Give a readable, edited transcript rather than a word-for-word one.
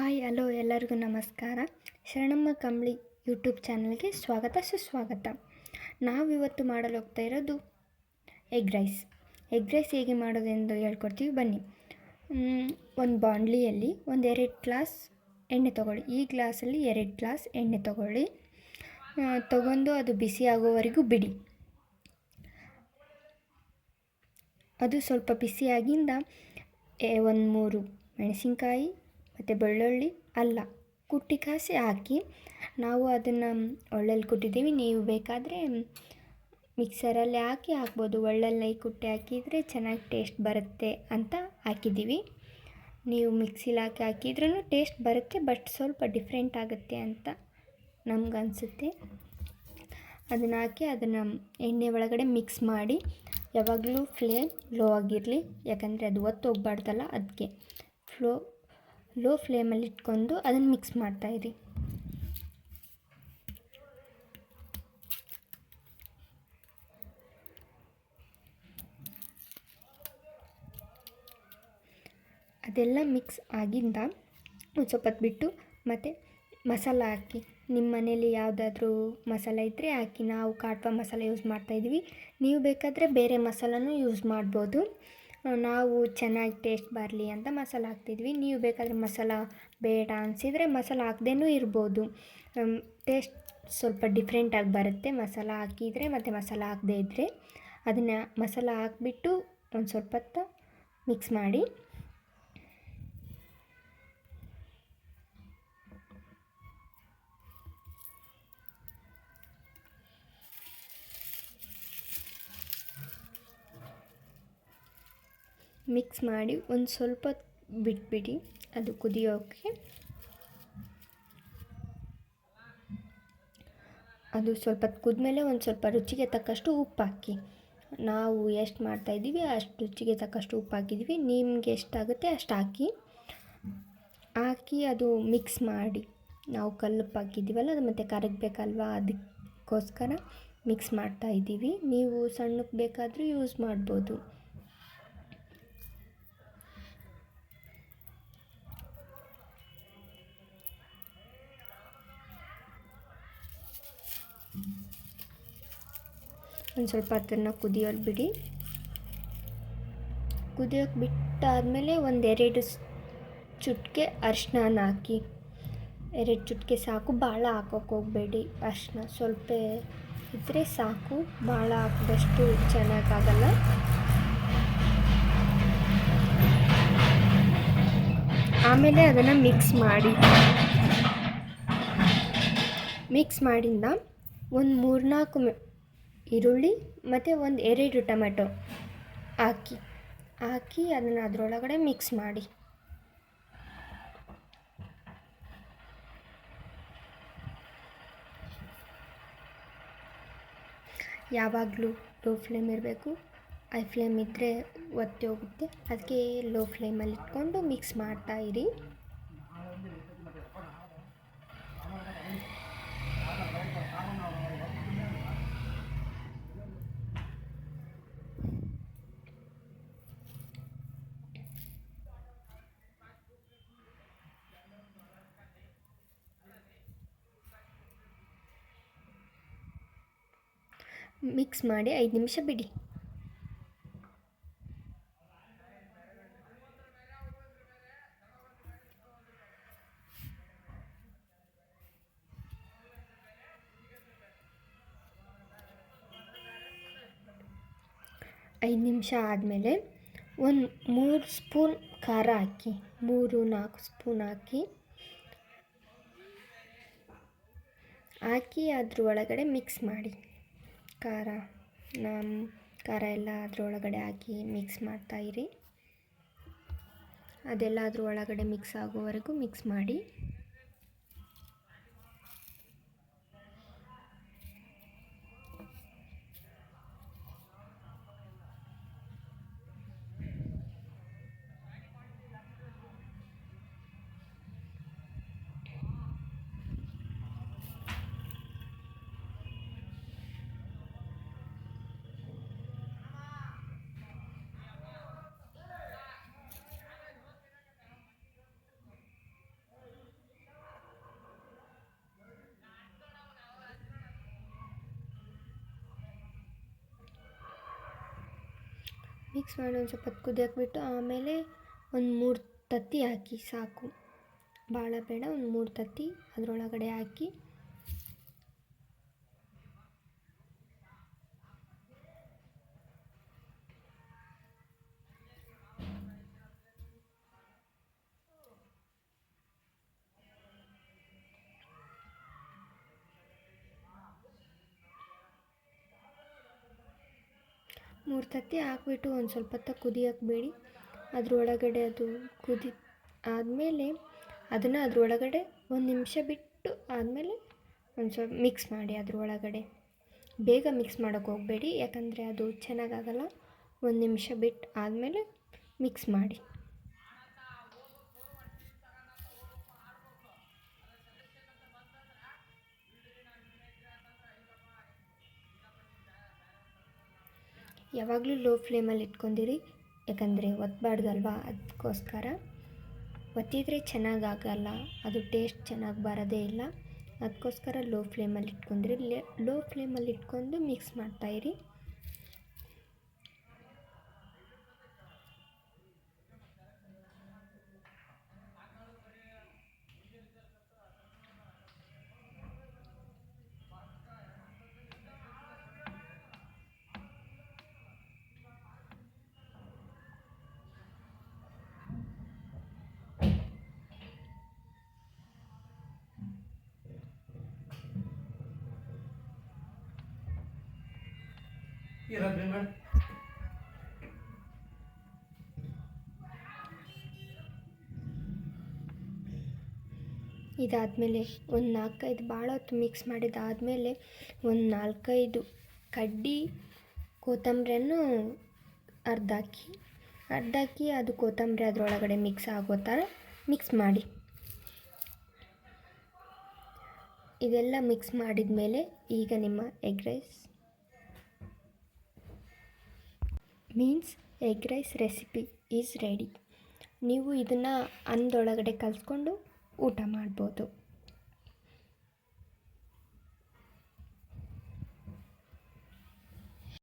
Hi hello ಎಲ್ಲರಿಗೂ ನಮಸ್ಕಾರ. ಶರಣಮ್ಮ ಕಂಬಳಿ ಯೂಟ್ಯೂಬ್ ಚಾನಲ್ಗೆ ಸ್ವಾಗತ ಸುಸ್ವಾಗತ. ನಾವಿವತ್ತು ಮಾಡಲು ಹೋಗ್ತಾ ಇರೋದು ಎಗ್ ರೈಸ್ ಹೇಗೆ ಮಾಡೋದೆಂದು ಹೇಳ್ಕೊಡ್ತೀವಿ ಬನ್ನಿ. ಒಂದು ಬಾಣಲಿಯಲ್ಲಿ ಒಂದು 2 ಗ್ಲಾಸ್ ಎಣ್ಣೆ ತೊಗೊಳ್ಳಿ. ಈ ಗ್ಲಾಸಲ್ಲಿ 2 ಗ್ಲಾಸ್ ಎಣ್ಣೆ ತೊಗೊಳ್ಳಿ. ತಗೊಂಡು ಅದು ಬಿಸಿ ಆಗೋವರೆಗೂ ಬಿಡಿ. ಅದು ಸ್ವಲ್ಪ ಬಿಸಿಯಾಗಿಂದ ಒಂದು 3 ಮೆಣಸಿನ್ಕಾಯಿ ಮತ್ತು ಬೆಳ್ಳುಳ್ಳಿ, ಅಲ್ಲ ಕುಟ್ಟಿ ಕಾಸಿ ಹಾಕಿ. ನಾವು ಅದನ್ನು ಒಳ್ಳೆಲ್ಲಿ ಕುಟ್ಟಿದ್ದೀವಿ, ನೀವು ಬೇಕಾದರೆ ಮಿಕ್ಸರಲ್ಲಿ ಹಾಕ್ಬೋದು. ಒಳ್ಳೆಲ್ಲಿ ಕುಟ್ಟಿ ಹಾಕಿದರೆ ಚೆನ್ನಾಗಿ ಟೇಸ್ಟ್ ಬರುತ್ತೆ ಅಂತ ಹಾಕಿದ್ದೀವಿ. ನೀವು ಮಿಕ್ಸಿಲಿ ಹಾಕಿದ್ರೂ ಟೇಸ್ಟ್ ಬರುತ್ತೆ, ಬಟ್ ಸ್ವಲ್ಪ ಡಿಫ್ರೆಂಟ್ ಆಗುತ್ತೆ ಅಂತ ನಮಗನ್ಸುತ್ತೆ. ಅದನ್ನು ಹಾಕಿ ಅದನ್ನು ಎಣ್ಣೆ ಒಳಗಡೆ ಮಿಕ್ಸ್ ಮಾಡಿ. ಯಾವಾಗಲೂ ಫ್ಲೇಮ್ ಲೋ ಆಗಿರಲಿ, ಯಾಕಂದರೆ ಅದು ಒತ್ತು ಹೋಗ್ಬಾರ್ದಲ್ಲ, ಅದಕ್ಕೆ ಲೋ ಫ್ಲೇಮಲ್ಲಿ ಇಟ್ಕೊಂಡು ಅದನ್ನು ಮಿಕ್ಸ್ ಮಾಡ್ತಾಯಿರಿ. ಅದೆಲ್ಲ ಮಿಕ್ಸ್ ಆಗಿಂದ ಒಂದು ಸ್ವಲ್ಪ ಹೊತ್ತು ಬಿಟ್ಟು ಮತ್ತು ಮಸಾಲ ಹಾಕಿ. ನಿಮ್ಮ ಮನೇಲಿ ಯಾವುದಾದ್ರೂ ಮಸಾಲೆ ಇದ್ದರೆ ಹಾಕಿ. ನಾವು ಕಾಟ್ವಾ ಮಸಾಲೆ ಯೂಸ್ ಮಾಡ್ತಾಯಿದ್ವಿ, ನೀವು ಬೇಕಾದರೆ ಬೇರೆ ಮಸಾಲನೂ ಯೂಸ್ ಮಾಡ್ಬೋದು. ನಾವು ಚೆನ್ನಾಗಿ ಟೇಸ್ಟ್ ಬರಲಿ ಅಂತ ಮಸಾಲ ಹಾಕ್ತಿದ್ವಿ. ನೀವು ಬೇಕಾದರೆ ಮಸಾಲ ಬೇಡ ಅನಿಸಿದರೆ ಮಸಾಲ ಹಾಕ್ದೇನೂ ಇರ್ಬೋದು. ಟೇಸ್ಟ್ ಸ್ವಲ್ಪ ಡಿಫ್ರೆಂಟಾಗಿ ಬರುತ್ತೆ ಮಸಾಲ ಹಾಕಿದರೆ ಮತ್ತು ಮಸಾಲ ಹಾಕದೇ ಇದ್ದರೆ. ಅದನ್ನು ಮಸಾಲ ಹಾಕಿಬಿಟ್ಟು ಒಂದು ಸ್ವಲ್ಪ ಹೊತ್ತು ಮಿಕ್ಸ್ ಮಾಡಿ. ಮಿಕ್ಸ್ ಮಾಡಿ ಒಂದು ಸ್ವಲ್ಪ ಬಿಟ್ಬಿಡಿ ಅದು ಕುದಿಯೋಕ್ಕೆ. ಅದು ಸ್ವಲ್ಪ ಕುದ್ಮೇಲೆ ಒಂದು ಸ್ವಲ್ಪ ರುಚಿಗೆ ತಕ್ಕಷ್ಟು ಉಪ್ಪು ಹಾಕಿ. ನಾವು ಎಷ್ಟು ಮಾಡ್ತಾಯಿದ್ದೀವಿ ಅಷ್ಟು ರುಚಿಗೆ ತಕ್ಕಷ್ಟು ಉಪ್ಪು ಹಾಕಿದ್ವಿ. ನಿಮಗೆ ಎಷ್ಟಾಗುತ್ತೆ ಅಷ್ಟು ಹಾಕಿ ಅದು ಮಿಕ್ಸ್ ಮಾಡಿ. ನಾವು ಕಲ್ಲುಪ್ಪು ಹಾಕಿದ್ದೀವಲ್ಲ, ಅದು ಮತ್ತು ಕರಗಬೇಕಲ್ವ, ಅದಕ್ಕೋಸ್ಕರ ಮಿಕ್ಸ್ ಮಾಡ್ತಾಯಿದ್ದೀವಿ. ನೀವು ಸಣ್ಣಕ್ಕೆ ಬೇಕಾದರೂ ಯೂಸ್ ಮಾಡ್ಬೋದು. ಒಂದು ಸ್ವಲ್ಪ ಅದನ್ನು ಕುದಿಯೋದು ಬಿಡಿ. ಕುದಿಯೋಕ್ಕೆ ಬಿಟ್ಟಾದಮೇಲೆ ಒಂದು 2 ಚುಟಿಕೆ ಅರಿಶಿನ ಹಾಕಿ. 2 ಚುಟಿಕೆ ಸಾಕು, ಭಾಳ ಹಾಕೋಕ್ಕೆ ಹೋಗಬೇಡಿ. ಅರಿಶಿನ ಸ್ವಲ್ಪ ಇದ್ದರೆ ಸಾಕು, ಭಾಳ ಹಾಕಿದಷ್ಟು ಚೆನ್ನಾಗಾಗಲ್ಲ. ಆಮೇಲೆ ಅದನ್ನು ಮಿಕ್ಸ್ ಮಾಡಿ. ಮಿಕ್ಸ್ ಮಾಡಿಂದ ಒಂದು 3-4 ಈರುಳ್ಳಿ ಮತ್ತು ಒಂದು 2 ಟೊಮೆಟೊ ಹಾಕಿ ಅದನ್ನು ಅದರೊಳಗಡೆ ಮಿಕ್ಸ್ ಮಾಡಿ. ಯಾವಾಗಲೂ ಲೋ ಫ್ಲೇಮ್ ಇರಬೇಕು. ಹೈ ಫ್ಲೇಮ್ ಇದ್ದರೆ ಒತ್ತಿ ಹೋಗುತ್ತೆ, ಅದಕ್ಕೆ ಲೋ ಫ್ಲೇಮಲ್ಲಿ ಇಟ್ಕೊಂಡು ಮಿಕ್ಸ್ ಮಾಡ್ತಾಯಿರಿ. ಮಿಕ್ಸ್ ಮಾಡಿ 5 ನಿಮಿಷ ಬಿಡಿ. ಐದು ನಿಮಿಷ ಆದಮೇಲೆ ಒಂದು 3 ಸ್ಪೂನ್ ಖಾರ ಹಾಕಿ. 3-4 ಸ್ಪೂನ್ ಹಾಕಿ ಅದ್ರ ಒಳಗಡೆ ಮಿಕ್ಸ್ ಮಾಡಿ. ಖಾರ ಎಲ್ಲ ಅದ್ರ ಒಳಗಡೆ ಹಾಕಿ ಮಿಕ್ಸ್ ಮಾಡ್ತಾಯಿರಿ. ಅದೆಲ್ಲ ಅದ್ರ ಒಳಗಡೆ ಮಿಕ್ಸ್ ಆಗೋವರೆಗೂ ಮಿಕ್ಸ್ ಮಾಡಿ. ಮಿಕ್ಸ್ ಮಾಡಿ ಒಂದು ಸ್ವಲ್ಪ ಹೊತ್ತು ಕುದಿಯೋಕೆ ಬಿಟ್ಟು ಆಮೇಲೆ ಒಂದು 3 ತತ್ತಿ ಹಾಕಿ ಸಾಕು, ಭಾಳ ಬೇಡ, ಒಂದು 3 ತತ್ತಿ ಅದರೊಳಗಡೆ ಹಾಕಿ ಮೂರು ತತ್ತಿ ಹಾಕ್ಬಿಟ್ಟು ಒಂದು ಸ್ವಲ್ಪ ಹೊತ್ತು ಕುದಿಯೋಕೆ ಬಿಡಿ. ಅದರೊಳಗಡೆ ಅದು ಕುದಿ ಆದಮೇಲೆ ಅದನ್ನು ಅದರೊಳಗಡೆ 1 ನಿಮಿಷ ಬಿಟ್ಟು ಆದಮೇಲೆ ಒಂದು ಸ್ವಲ್ಪ ಮಿಕ್ಸ್ ಮಾಡಿ. ಅದರೊಳಗಡೆ ಬೇಗ ಮಿಕ್ಸ್ ಮಾಡೋಕ್ಕೆ ಹೋಗಬೇಡಿ, ಯಾಕಂದರೆ ಅದು ಚೆನ್ನಾಗಾಗಲ್ಲ. 1 ನಿಮಿಷ ಬಿಟ್ಟು ಆದಮೇಲೆ ಮಿಕ್ಸ್ ಮಾಡಿ. ಯಾವಾಗಲೂ ಲೋ ಫ್ಲೇಮಲ್ಲಿ ಇಟ್ಕೊಂಡಿರಿ, ಯಾಕಂದರೆ ಒತ್ತಬಾರ್ದಲ್ವ, ಅದಕ್ಕೋಸ್ಕರ. ಒತ್ತಿದರೆ ಚೆನ್ನಾಗಾಗಲ್ಲ, ಅದು ಟೇಸ್ಟ್ ಚೆನ್ನಾಗಿ ಬರೋದೇ ಇಲ್ಲ. ಅದಕ್ಕೋಸ್ಕರ ಲೋ ಫ್ಲೇಮಲ್ಲಿ ಇಟ್ಕೊಂಡ್ರಿ. ಲೋ ಫ್ಲೇಮಲ್ಲಿ ಇಟ್ಕೊಂಡು ಮಿಕ್ಸ್ ಮಾಡ್ತಾಯಿರಿ. ಇದಾದಮೇಲೆ ಒಂದು 4-5 ಭಾಳ ಹೊತ್ತು ಮಿಕ್ಸ್ ಮಾಡಿದ್ದಾದಮೇಲೆ ಒಂದು 4-5 ಕಡ್ಡಿ ಕೊತ್ತಂಬರಿಯನ್ನು ಅರ್ಧಾಕಿ ಅದು ಕೊತ್ತಂಬರಿ ಅದರೊಳಗಡೆ ಮಿಕ್ಸ್ ಆಗೋ ಥರ ಮಿಕ್ಸ್ ಮಾಡಿ. ಇದೆಲ್ಲ ಮಿಕ್ಸ್ ಮಾಡಿದ ಮೇಲೆ ಈಗ ನಿಮ್ಮ egg rice recipe is ready. ನೀವು ಇದನ್ನು ಅನ್ನದೊಳಗಡೆ ಕಲಿಸ್ಕೊಂಡು ಊಟ ಮಾಡ್ಬೋದು.